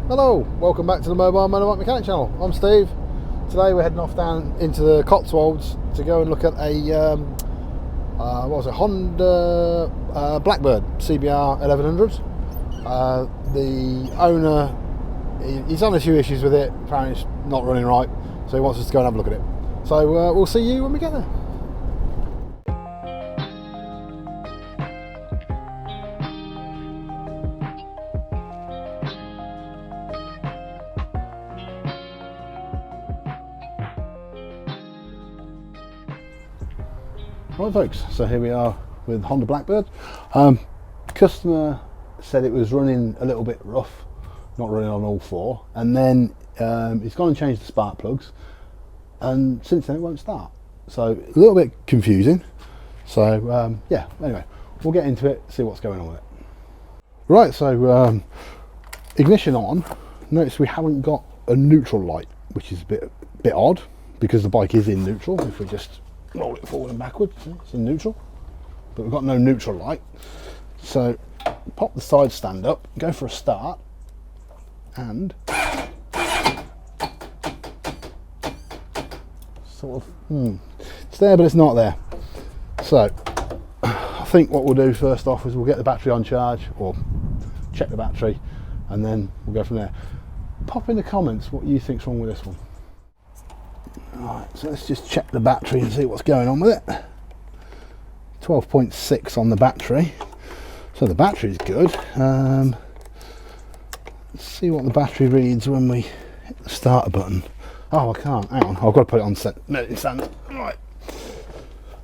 Hello, welcome back to the Mobile Motorbike Mechanic channel. I'm Steve. Today we're heading off down into the Cotswolds to go and look at a Honda Blackbird CBR 1100. The owner, he's on a few issues with it. Apparently it's not running right, so he wants us to go and have a look at it. So we'll see you when we get there. Right folks, so here we are with Honda Blackbird. Customer said it was running a little bit rough, not running on all four, and then he's gone and changed the spark plugs, and since then it won't start. So a little bit confusing. So yeah, anyway, we'll get into it, see what's going on with it. Right, so ignition on. Notice we haven't got a neutral light, which is a bit odd because the bike is in neutral. If we just roll it forward and backwards, it's in neutral, but we've got no neutral light. So pop the side stand up, go for a start, and sort of it's there but it's not there. So I think what we'll do first off is we'll get the battery on charge, or check the battery, and then we'll go from there. Pop in the comments what you think's wrong with this one. Right, so let's just check the battery and see what's going on with it. 12.6 on the battery, so the battery's good. Let's see what the battery reads when we hit the starter button. Oh, I can't, hang on, I've got to put it on centre stand. Right,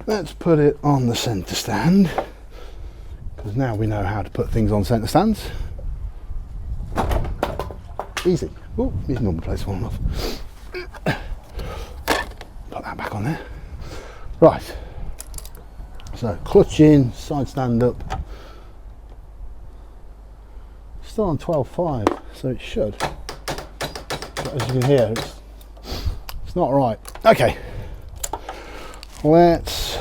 let's put it on the centre stand, because now we know how to put things on centre stands. Easy. Oh, he's normal place falling off. Put that back on there. Right, so clutch in, side stand up. Still on 12.5, so it should. But as you can hear, it's not right. Okay, let's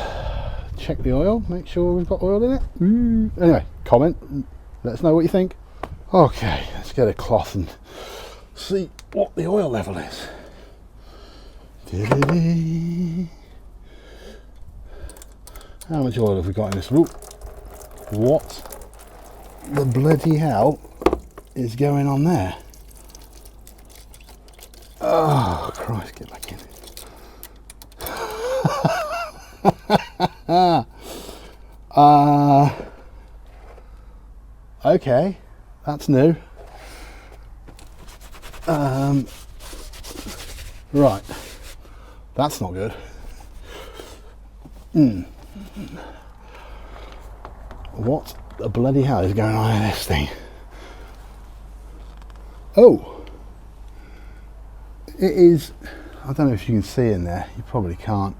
check the oil, make sure we've got oil in it. Anyway, comment, let us know what you think. Okay, let's get a cloth and see what the oil level is. How much oil have we got in this? Ooh, what the bloody hell is going on there? Oh Christ, get back in. Okay, that's new. Right, that's not good. What the bloody hell is going on in this thing? Oh, it is, I don't know if you can see in there, you probably can't.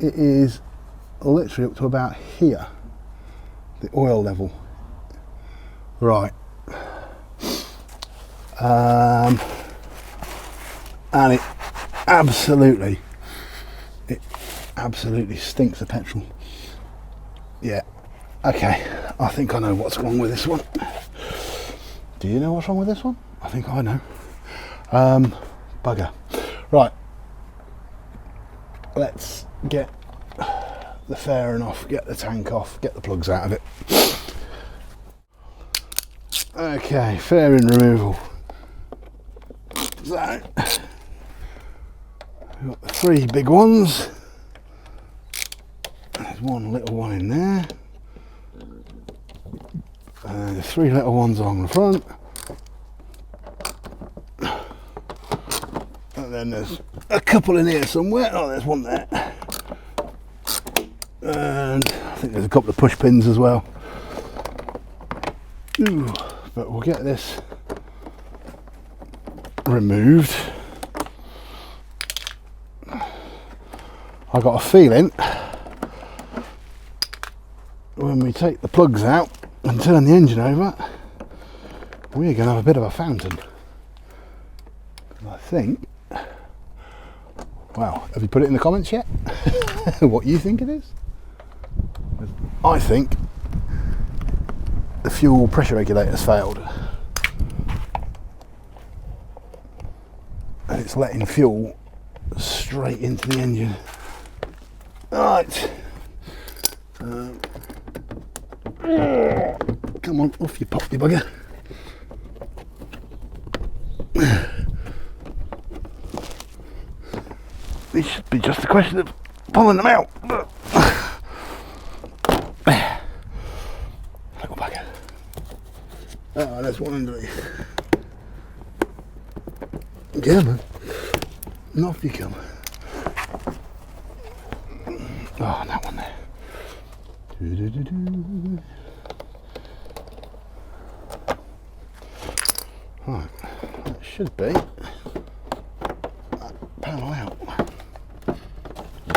It is literally up to about here, the oil level. Right. And it absolutely stinks of petrol. Yeah, okay, I think I know what's wrong with this one. Do you know what's wrong with this one? I think I know. Bugger. Right, let's get the fairing off, get the tank off, get the plugs out of it. Okay, fairing removal. So we've got the three big ones. There's one little one in there, and the three little ones on the front, and then there's a couple in here somewhere. Oh, there's one there, and I think there's a couple of push pins as well. Ooh, but we'll get this removed. I got a feeling when we take the plugs out and turn the engine over, we're going to have a bit of a fountain. I think, wow, have you put it in the comments yet? What you think it is? I think the fuel pressure regulator's failed. it's letting fuel straight into the engine. Right. Come on, off you pop, you bugger. It should be just a question of pulling them out. Little bugger. Oh, there's one underneath. Yeah, man. And off you come. Oh, and that one there. Right, that should be that panel out.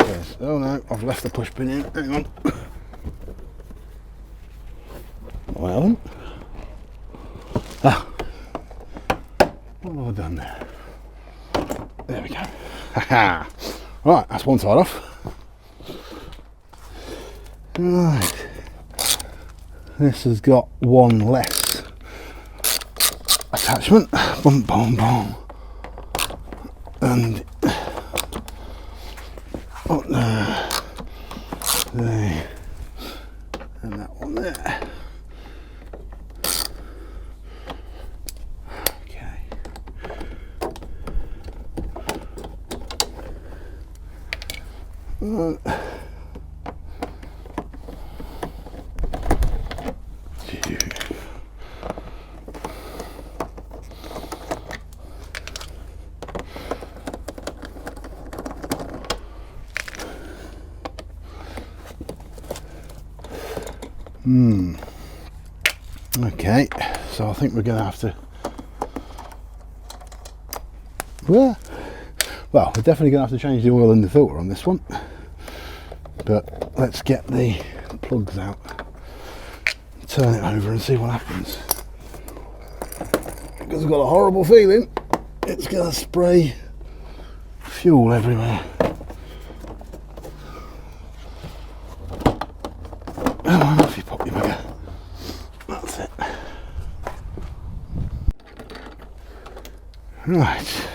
Yes. Oh no, I've left the push pin in. Hang on. Oh, I haven't. Ah. What have I done there? There we go. Haha. Right, that's one side off. Right. This has got one less attachment. Boom, boom, boom. And up there. There. And that one there. Okay. Okay, so I think we're going to have to. Well, we're definitely going to have to change the oil in the filter on this one. But let's get the plugs out, turn it over, and see what happens. Because I've got a horrible feeling it's going to spray fuel everywhere. Come on, off you pop, you bugger. That's it. Right.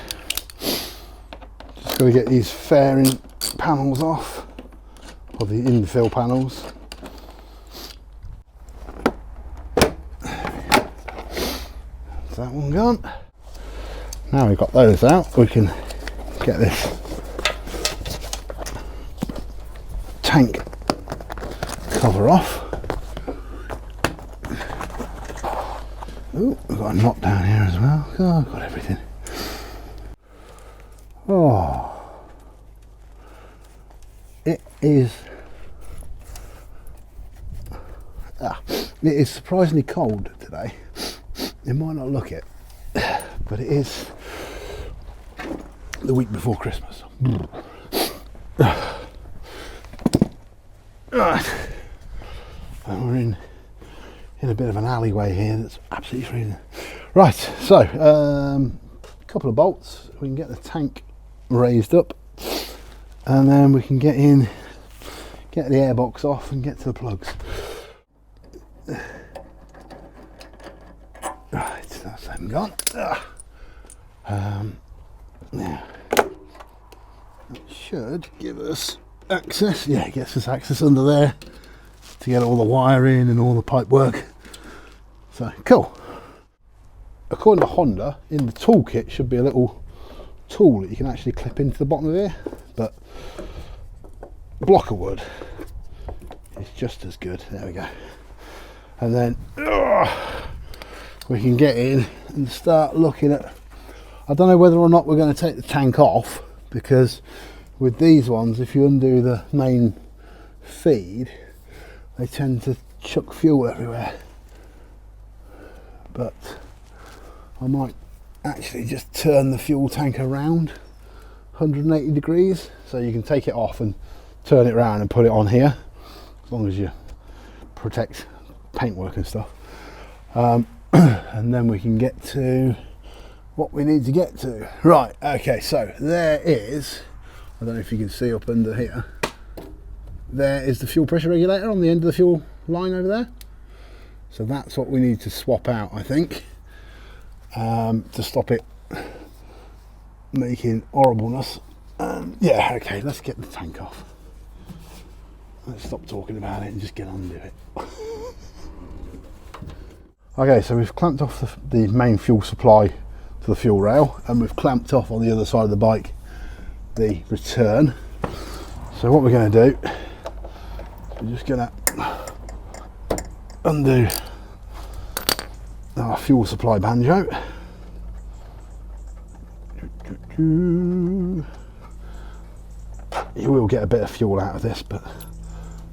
Just got to get these fairing panels off, or the infill panels. That's that one gone. Now we've got those out, we can get this tank cover off. Oh, we've got a knot down here as well. Oh, I've got everything. Oh, it is. It is surprisingly cold today. You might not look it, but it is the week before Christmas. Right, and we're in a bit of an alleyway here that's absolutely freezing. Right, so a couple of bolts. We can get the tank raised up, and then we can get in, get the airbox off, and get to the plugs. Right, that's them gone. Now, that should give us access. Yeah, it gets us access under there to get all the wiring and all the pipe work. So cool. According to Honda, in the toolkit should be a little tool that you can actually clip into the bottom of here, but a block of wood is just as good. There we go. And then we can get in and start looking at, I don't know whether or not we're going to take the tank off, because with these ones, if you undo the main feed, they tend to chuck fuel everywhere. But I might actually just turn the fuel tank around 180 degrees, so you can take it off and turn it around and put it on here, as long as you protect paintwork and stuff. And then we can get to what we need to get to. Right, okay, so there is, I don't know if you can see up under here, there is the fuel pressure regulator on the end of the fuel line over there. So that's what we need to swap out, I think, to stop it making horribleness. Yeah, okay, let's get the tank off. Let's stop talking about it and just get on with it. Okay, so we've clamped off the main fuel supply to the fuel rail, and we've clamped off on the other side of the bike the return. So what we're going to do, we're just going to undo our fuel supply banjo. You will get a bit of fuel out of this, but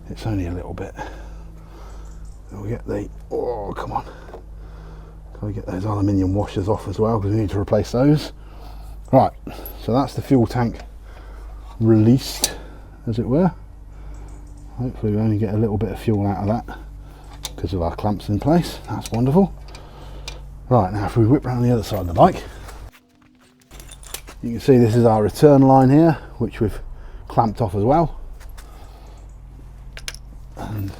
it's only a little bit. We'll get the, oh come on, got to get those aluminium washers off as well, because we need to replace those. Right, so that's the fuel tank released, as it were. Hopefully we only get a little bit of fuel out of that because of our clamps in place. That's wonderful. Right, now if we whip around the other side of the bike, you can see this is our return line here, which we've clamped off as well. And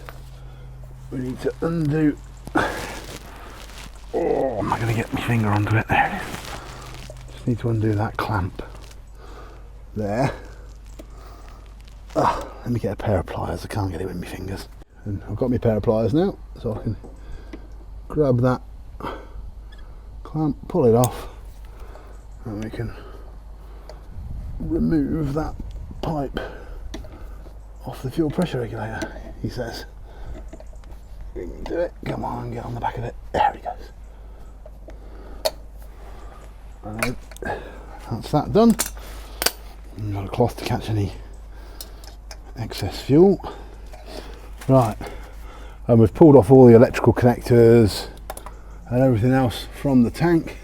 we need to undo. Oh, am I going to get my finger onto it? There it is. Just need to undo that clamp there. Oh, let me get a pair of pliers. I can't get it with my fingers. And I've got my pair of pliers now, so I can grab that clamp, pull it off, and we can remove that pipe off the fuel pressure regulator, he says. We can do it. Come on, get on the back of it. There he goes. And that's that done. And got a cloth to catch any excess fuel. Right, and we've pulled off all the electrical connectors and everything else from the tank,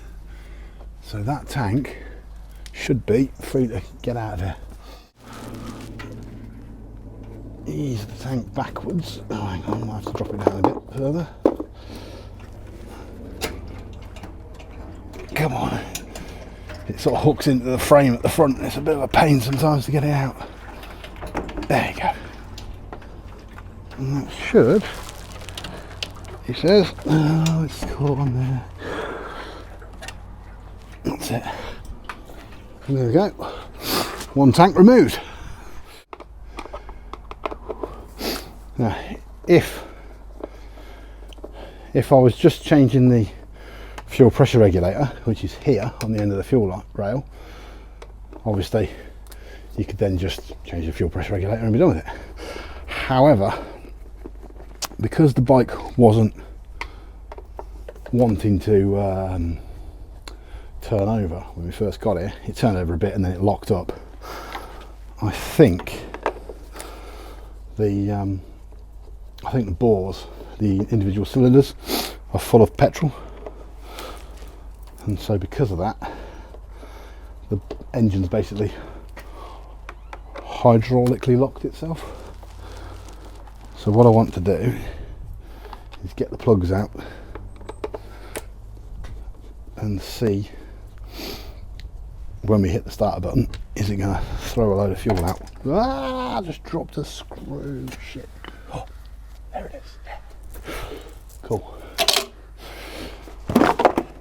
so that tank should be free to get out of here. Ease the tank backwards. Oh, hang on, I'll have to drop it down a bit further. Come on. It sort of hooks into the frame at the front, and it's a bit of a pain sometimes to get it out. There you go. And that should, he says, oh, it's caught on there. That's it. And there we go. One tank removed. Now, if I was just changing the fuel pressure regulator, which is here on the end of the fuel rail, obviously you could then just change the fuel pressure regulator and be done with it. However, because the bike wasn't wanting to turn over when we first got it, it turned over a bit and then it locked up. I think the bores, the individual cylinders, are full of petrol, and so because of that, the engine's basically hydraulically locked itself. So what I want to do is get the plugs out and see when we hit the starter button, is it going to throw a load of fuel out? Ah, I just dropped a screw, shit. Oh, there it is. Cool.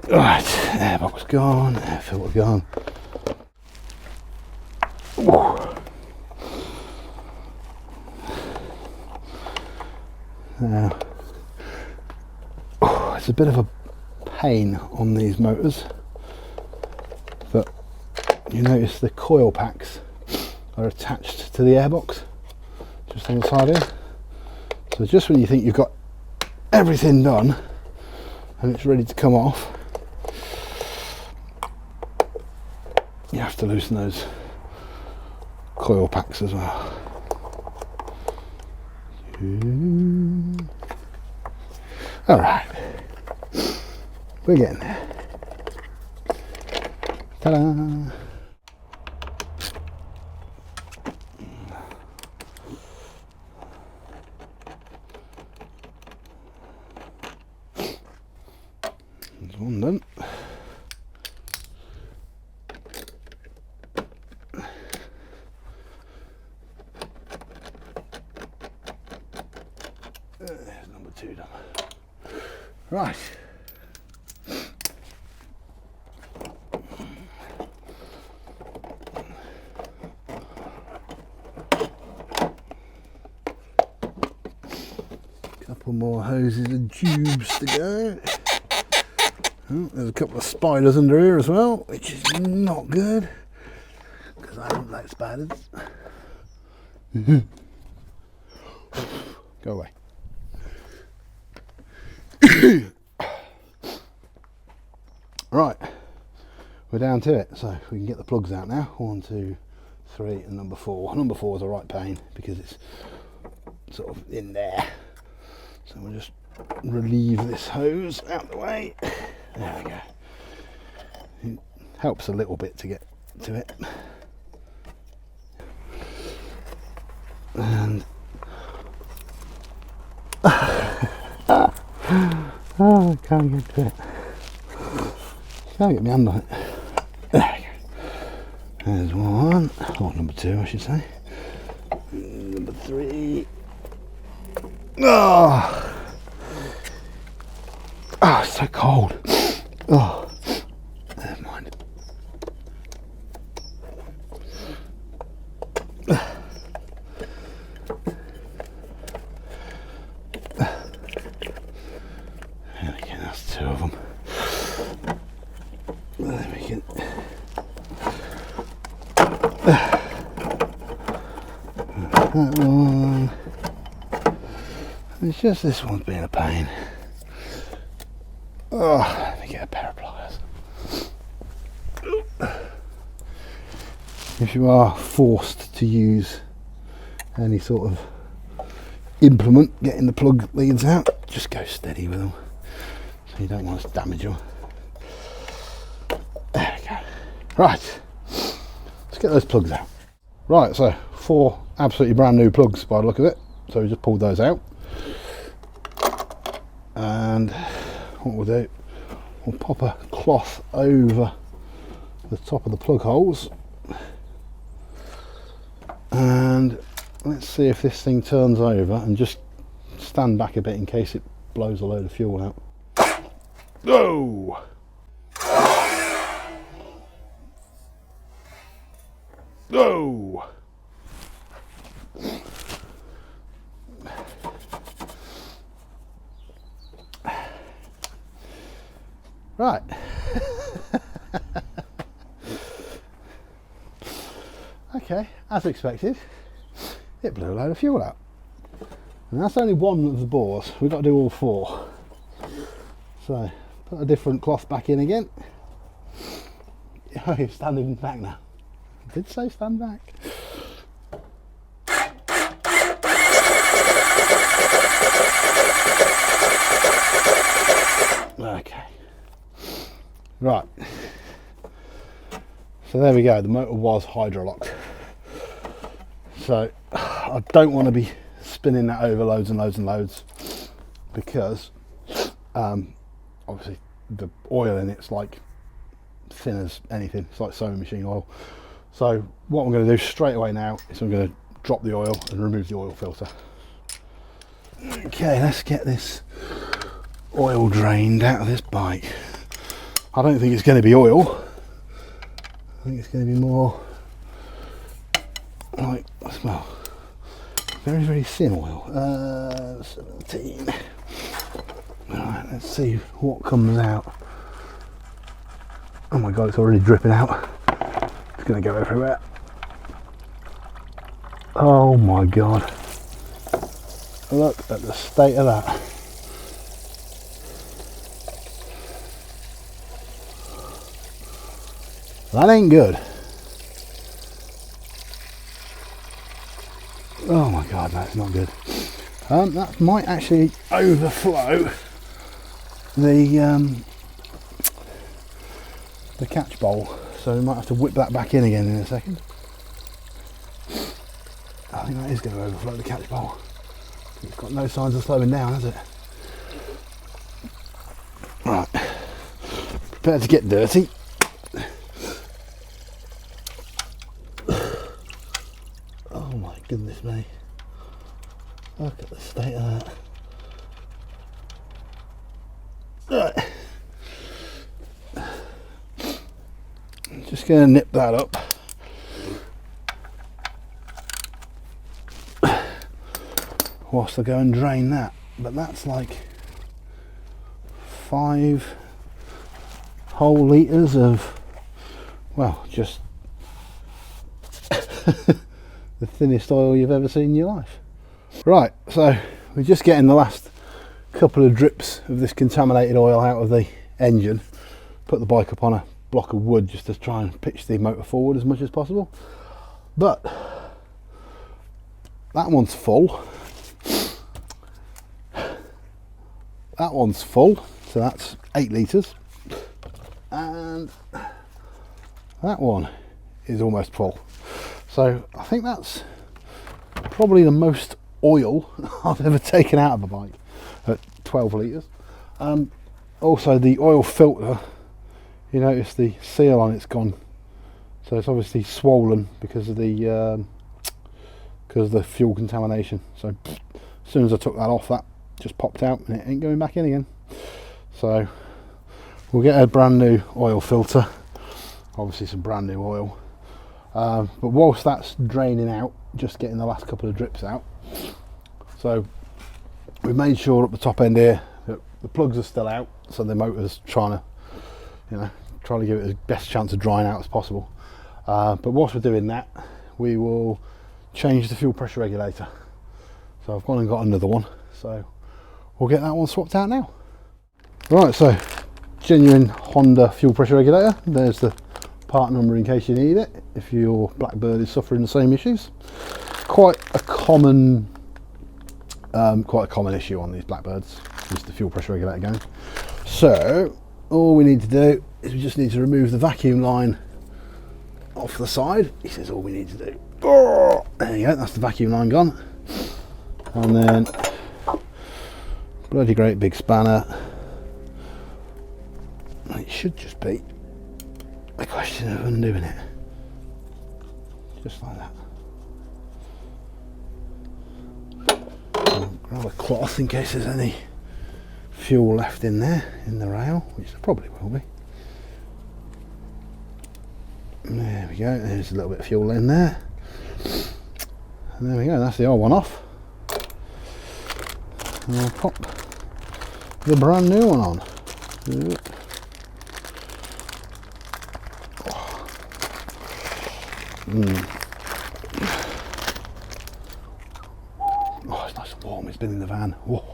Right, airbox gone, air filter gone. Whoa. Now, it's a bit of a pain on these motors, but you notice the coil packs are attached to the airbox just on the side here. So just when you think you've got everything done and it's ready to come off, you have to loosen those coil packs as well. All right, we're getting there. Ta-da! There's one done. There's number 2 done. Right. couple more hoses and tubes to go. Oh, there's a couple of spiders under here as well, which is not good because I don't like spiders. Go away. Right, we're down to it, so we can get the plugs out now. 1, 2, 3 and number 4. Number 4 is a right pain because it's sort of in there. So we'll just relieve this hose out of the way. There we go. It helps a little bit to get to it. And oh, I can't get to it. Can't get my hand on it. There we go. There's one. Or number 2, I should say. Number 3. Oh, oh, it's so cold. Oh, never mind. There we go, that's 2 of them. There we go. That one. It's just this one's being a pain. Oh, let me get a pair of pliers. If you are forced to use any sort of implement getting the plug leads out, just go steady with them so you don't want to damage them. There we go. Right, let's get those plugs out. Right, so 4 absolutely brand new plugs by the look of it. So we just pulled those out. And what we'll do, we'll pop a cloth over the top of the plug holes and let's see if this thing turns over, and just stand back a bit in case it blows a load of fuel out. Oh! Oh! Right. Okay, as expected, it blew a load of fuel out. And that's only one of the bores. We've got to do all 4. So, put a different cloth back in again. Oh, you're standing back now. I did say stand back. Okay. Right. So there we go, the motor was hydrolocked. So I don't want to be spinning that over loads and loads and loads because obviously the oil in it's like thin as anything. It's like sewing machine oil. So what I'm going to do straight away now is I'm going to drop the oil and remove the oil filter. Okay, let's get this oil drained out of this bike. I don't think it's going to be oil. I think it's going to be more like, well, very, very thin oil. 17. Alright, let's see what comes out. Oh my god, it's already dripping out. It's going to go everywhere. Oh my god. Look at the state of that. That ain't good. Oh my god, that's not good. That might actually overflow the catch bowl, so we might have to whip that back in again in a second. I think that is going to overflow the catch bowl. It's got no signs of slowing down, has it? Right, prepare to get dirty. Oh my goodness me, look at the state of that. Right. I'm just going to nip that up. Whilst I go and drain that. but that's like 5 whole litres of, well, just the thinnest oil you've ever seen in your life. Right, so we're just getting the last couple of drips of this contaminated oil out of the engine. Put the bike up on a block of wood just to try and pitch the motor forward as much as possible. But that one's full. That one's full, so that's 8 litres. And that one is almost full. So I think that's probably the most oil I've ever taken out of a bike at 12 litres. Also the oil filter, you notice the seal on it's gone, so it's obviously swollen because of the fuel contamination. So as soon as I took that off, that just popped out and it ain't going back in again. So we'll get a brand new oil filter, obviously some brand new oil, but whilst that's draining out, just getting the last couple of drips out. So we've made sure up the top end here that the plugs are still out, so the motor's trying to give it the best chance of drying out as possible. But whilst we're doing that, we will change the fuel pressure regulator. So I've gone and got another one, so we'll get that one swapped out now. Right, so genuine Honda fuel pressure regulator. There's the part number in case you need it if your Blackbird is suffering the same issues. Quite a common issue on these Blackbirds is the fuel pressure regulator going. So all we need to do is we just need to remove the vacuum line off the side. He says all we need to do. Oh, there you go, that's the vacuum line gone. And then bloody great big spanner. It should just be a question of undoing it, just like that. And grab a cloth in case there's any fuel left in there in the rail, which there probably will be. There we go, there's a little bit of fuel in there. And there we go, that's the old one off. And I'll pop the brand new one on. Oh, it's nice and warm, it's been in the van. Whoa.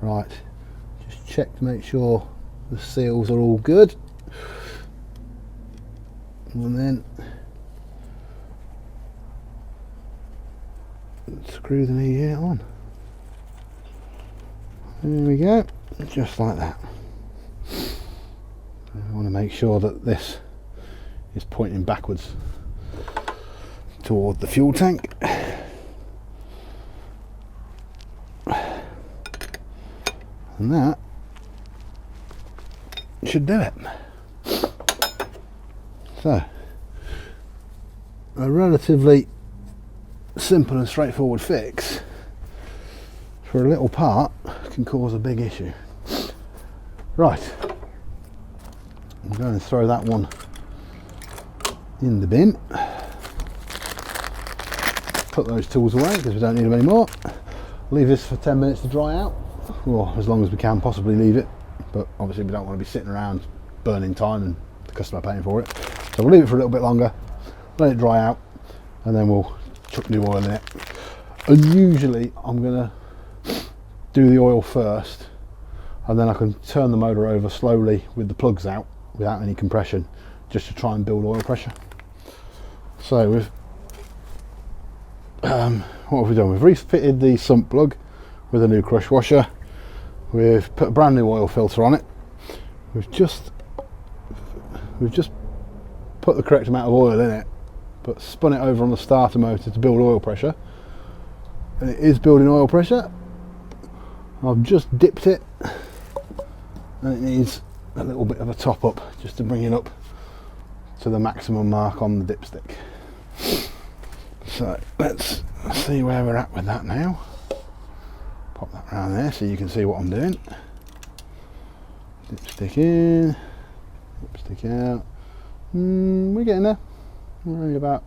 Right, just check to make sure the seals are all good. And then screw the new unit on. There we go, just like that. I want to make sure that this is pointing backwards toward the fuel tank. And that should do it. So, a relatively simple and straightforward fix for a little part can cause a big issue. Right, I'm going to throw that one in the bin. Put those tools away because we don't need them anymore. Leave this for 10 minutes to dry out, or as long as we can possibly leave it, but obviously we don't want to be sitting around burning time and the customer paying for it. So we'll leave it for a little bit longer, let it dry out, and then we'll chuck new oil in it. And usually I'm going to do the oil first, and then I can turn the motor over slowly with the plugs out without any compression, just to try and build oil pressure. So we've what have we done? We've refitted the sump plug with a new crush washer. We've put a brand new oil filter on it. We've just put the correct amount of oil in it, but spun it over on the starter motor to build oil pressure, and it is building oil pressure. I've just dipped it, and it needs a little bit of a top up just to bring it up to the maximum mark on the dipstick. So let's see where we're at with that now. Pop that around there so you can see what I'm doing. Dipstick in, dipstick out. We're getting there. We're only about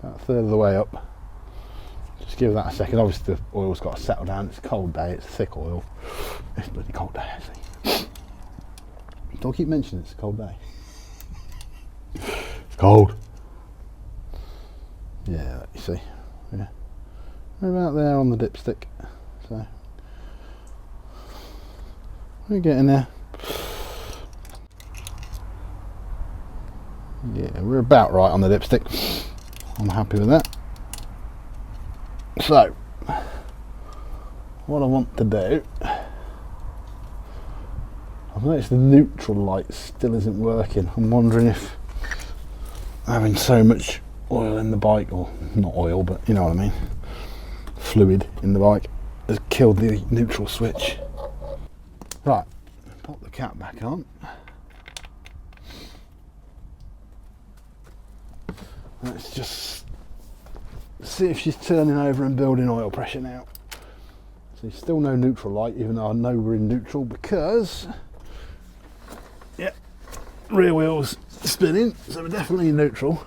a third of the way up. Just give that a second. Obviously the oil's got to settle down. It's a cold day, it's thick oil. It's a bloody cold day actually. Don't keep mentioning it's a cold day. It's cold. Yeah, you see. Yeah. We're about there on the dipstick. So we're getting there. Yeah, we're about right on the dipstick. I'm happy with that. So what I want to do, I've noticed the neutral light still isn't working. I'm wondering if having so much oil in the bike, or not oil, but you know what I mean, fluid in the bike, has killed the neutral switch. Right, pop the cap back on. Let's just see if she's turning over and building oil pressure now. So there's still no neutral light, even though I know we're in neutral, because yeah, rear wheel's spinning, so we're definitely in neutral.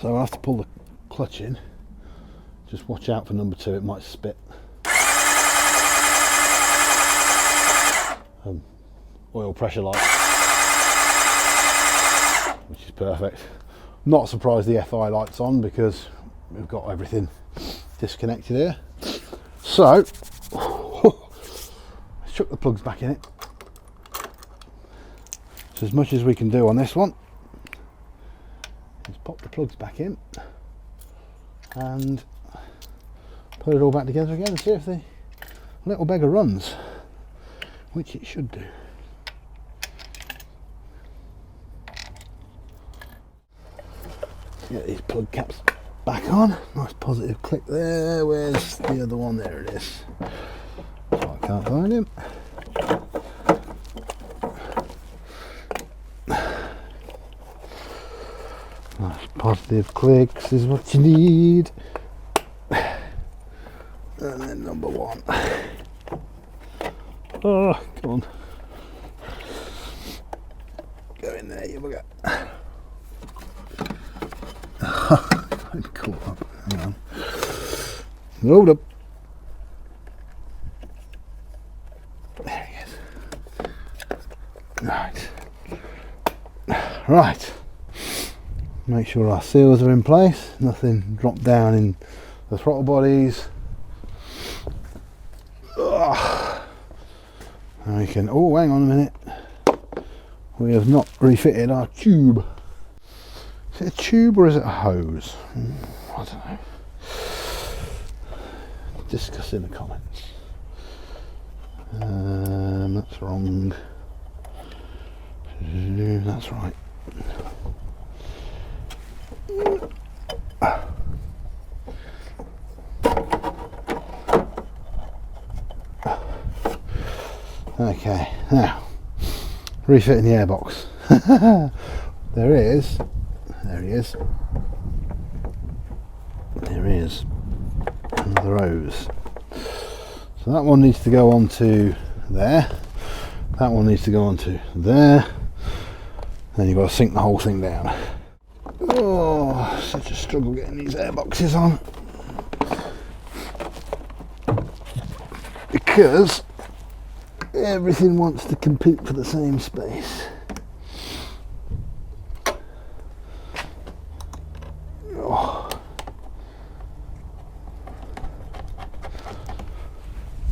So I'll have to pull the clutch in. Just watch out for number 2, it might spit. Oil pressure light, which is perfect. Not surprised the FI light's on because we've got everything disconnected here. So let's chuck the plugs back in it. So as much as we can do on this one, let's pop the plugs back in and put it all back together again and see if the little beggar runs, which it should do. Get these plug caps back on. Nice positive click there. Where's the other one? There it is. Oh, I can't find him. Nice positive clicks is what you need. And then number 1. Oh, come on. Go in there, you bugger. I'm caught up. Hang on. Hold up. There he is. Right. Right. Make sure our seals are in place. Nothing dropped down in the throttle bodies. And we can. Oh, hang on a minute. We have not refitted our tube. Is it a tube or is it a hose? I don't know. Discuss in the comments. That's wrong. That's right. Okay, now refitting the airbox. There he is. There he is. Another hose. So that one needs to go onto there. That one needs to go onto there. Then you've got to sink the whole thing down. Oh, such a struggle getting these airboxes on. Because everything wants to compete for the same space. Oh.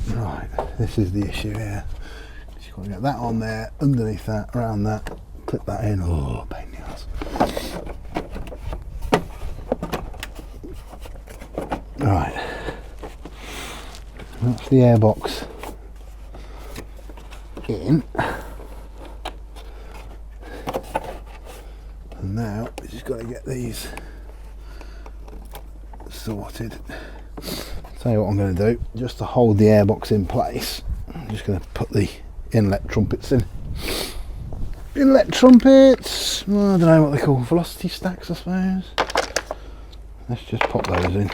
Right, this is the issue here. You've got to get that on there, underneath that, around that, clip that in. Oh, pain in the ass. Right, that's the airbox in, and now we just got to get these sorted. Tell you what I'm going to do, just to hold the airbox in place, I'm just going to put the inlet trumpets in. Inlet trumpets, well, I don't know what they call, velocity stacks I suppose. Let's just pop those in,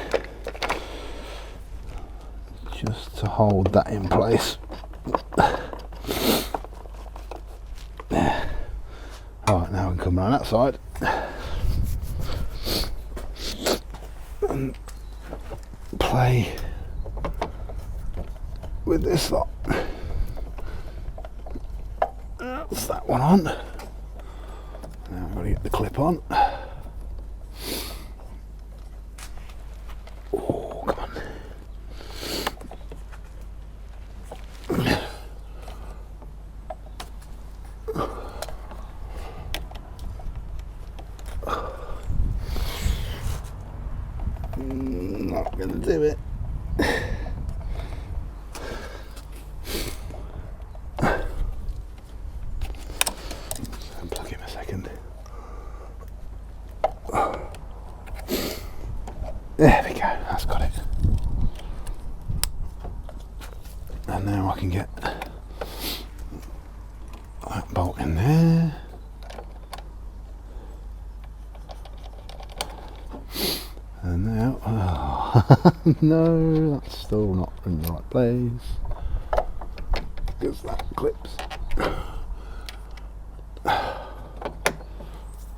just to hold that in place. Alright, now we can come around that side and play with this lot. That's that one on. Now I've got to get the clip on. Oh, come on. Not going to do it. Unplug him a second. There we go, that's got it. And now I can get that bolt in there. And now, oh, no, that's still not in the right place. Because that clips. There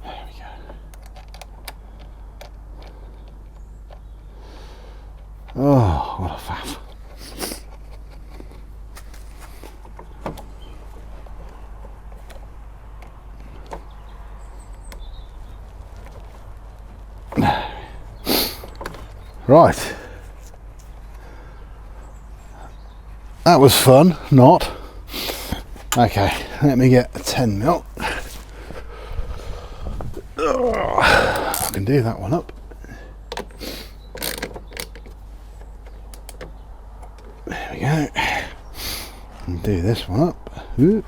we go. Oh, what a faff. Right, that was fun, not. Okay, let me get a 10mm. I can do that one up. There we go. And do this one up. Ooh.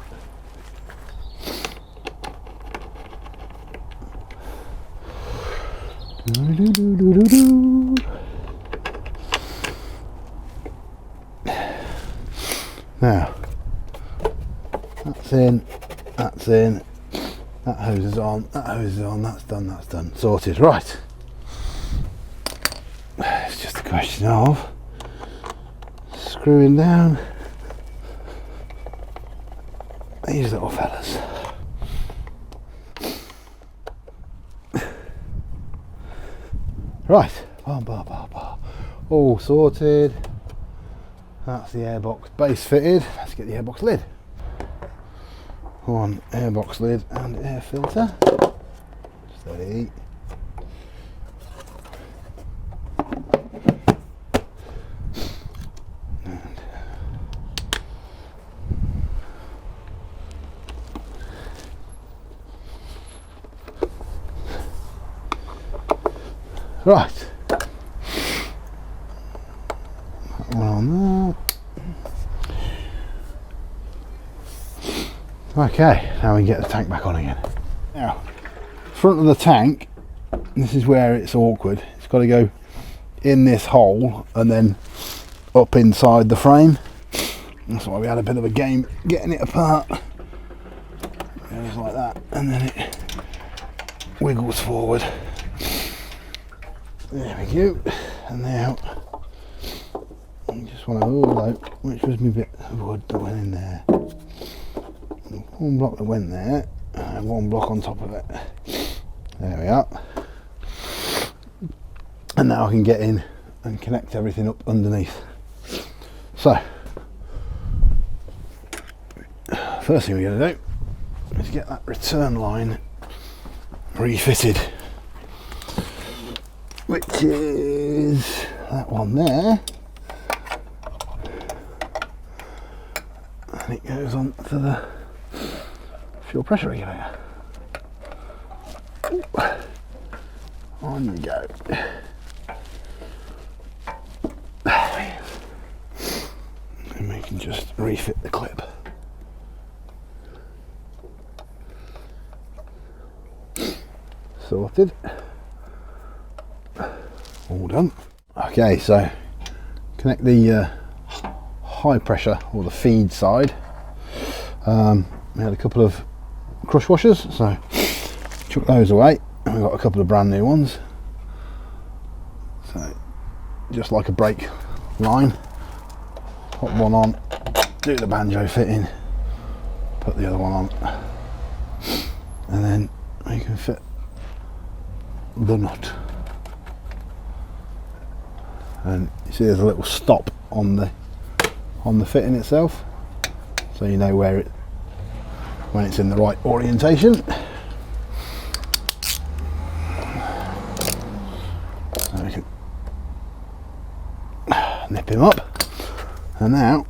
Now, that's in, that hose is on, that's done, sorted. Right, it's just a question of screwing down these little fellas. Right, all sorted. That's the airbox base fitted. Let's get the airbox lid. One airbox lid and air filter. Steady. And right. That one on there. Okay, now we can get the tank back on again. Now, front of the tank, this is where it's awkward. It's got to go in this hole and then up inside the frame. That's why we had a bit of a game getting it apart. It goes like that, and then it wiggles forward. There we go. And now, I just want to hold out, which was my bit of wood that went in there. One block that went there, and one block on top of it. There we are. And now I can get in and connect everything up underneath. So, first thing we're going to do is get that return line refitted, which is that one there. And it goes on to the fuel pressure regulator. Ooh. On you go. And we can just refit the clip. Sorted. All done. Okay, so connect the high pressure or the feed side. We had a couple of crush washers, so chuck those away, and we've got a couple of brand new ones. So just like a brake line, put one on, do the banjo fitting, put the other one on, and then we can fit the nut. and you see there's a little stop on the fitting itself, so you know where when it's in the right orientation. So we can nip him up, and now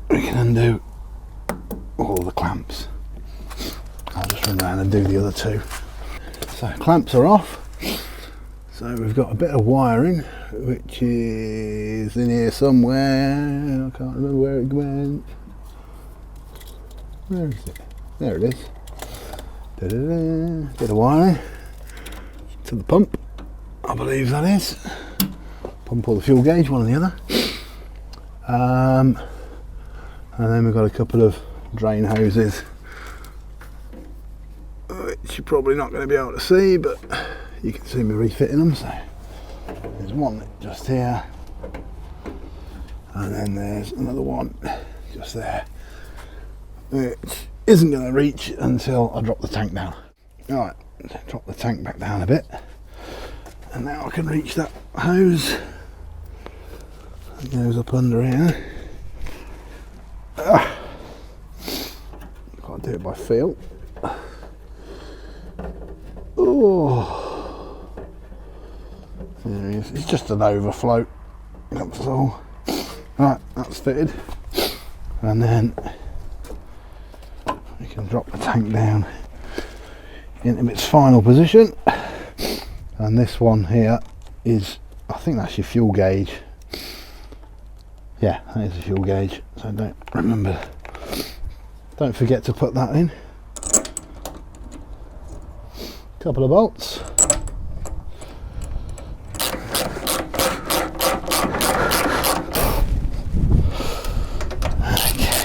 we can undo all the clamps. I'll just run around and do the other two. So clamps are off. So we've got a bit of wiring which is in here somewhere. I can't remember where it went. Where is it? There it is. Da-da-da. Bit of wiring to the pump, I believe that is. Pump or the fuel gauge, one or the other. And then we've got a couple of drain hoses, which you're probably not going to be able to see, but you can see me refitting them. So there's one just here, and then there's another one just there, which isn't going to reach until I drop the tank down. Alright, drop the tank back down a bit, and now I can reach that hose that goes up under here. Can't do it by feel. Oh, there he is. It's just an overflow. That's all. Right, that's fitted, and then we can drop the tank down into its final position. And this one here is, I think that's your fuel gauge. Yeah, that is a fuel gauge, so don't forget to put that in. Couple of bolts. Okay.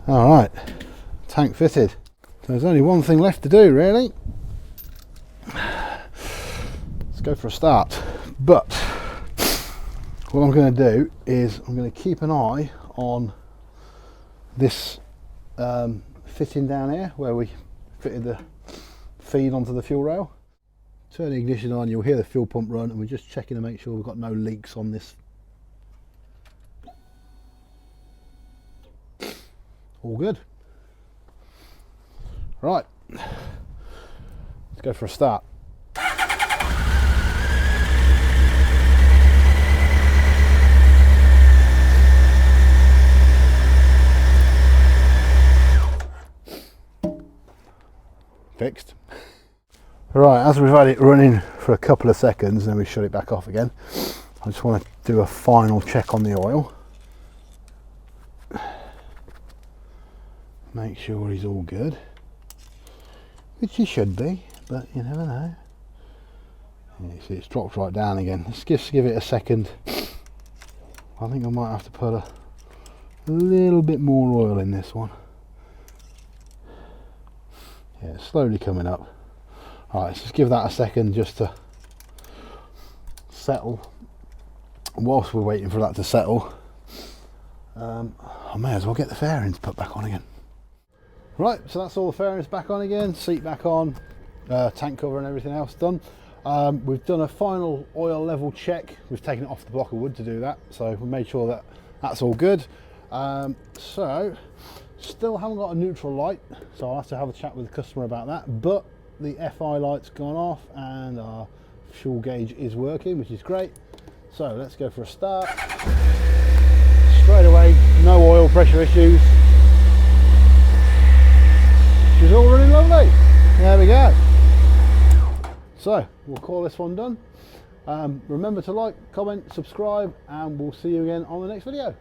All right, tank fitted. So there's only one thing left to do, really. Let's go for a start. But what I'm going to do is I'm going to keep an eye on this fitting down here where we fitted the feed onto the fuel rail. Turn the ignition on, you'll hear the fuel pump run, and we're just checking to make sure we've got no leaks on this. All good. Right, let's go for a start. Fixed. Right, as we've had it running for a couple of seconds, then we shut it back off again. I just want to do a final check on the oil. Make sure he's all good, which he should be, but you never know. Yeah, you see it's dropped right down again. Let's just give it a second. I think I might have to put a little bit more oil in this one. Yeah, it's slowly coming up. Alright, let's just give that a second just to settle. And whilst we're waiting for that to settle, I may as well get the fairings put back on again. Right, so that's all the fairings back on again, seat back on, tank cover and everything else done. We've done a final oil level check. We've taken it off the block of wood to do that, so we made sure that that's all good. So still haven't got a neutral light, so I'll have to have a chat with the customer about that, but the FI light's gone off and our fuel gauge is working, which is great. So let's go for a start. Straight away, no oil pressure issues. She's all running lovely. There we go. So we'll call this one done. Remember to like, comment, subscribe, and we'll see you again on the next video.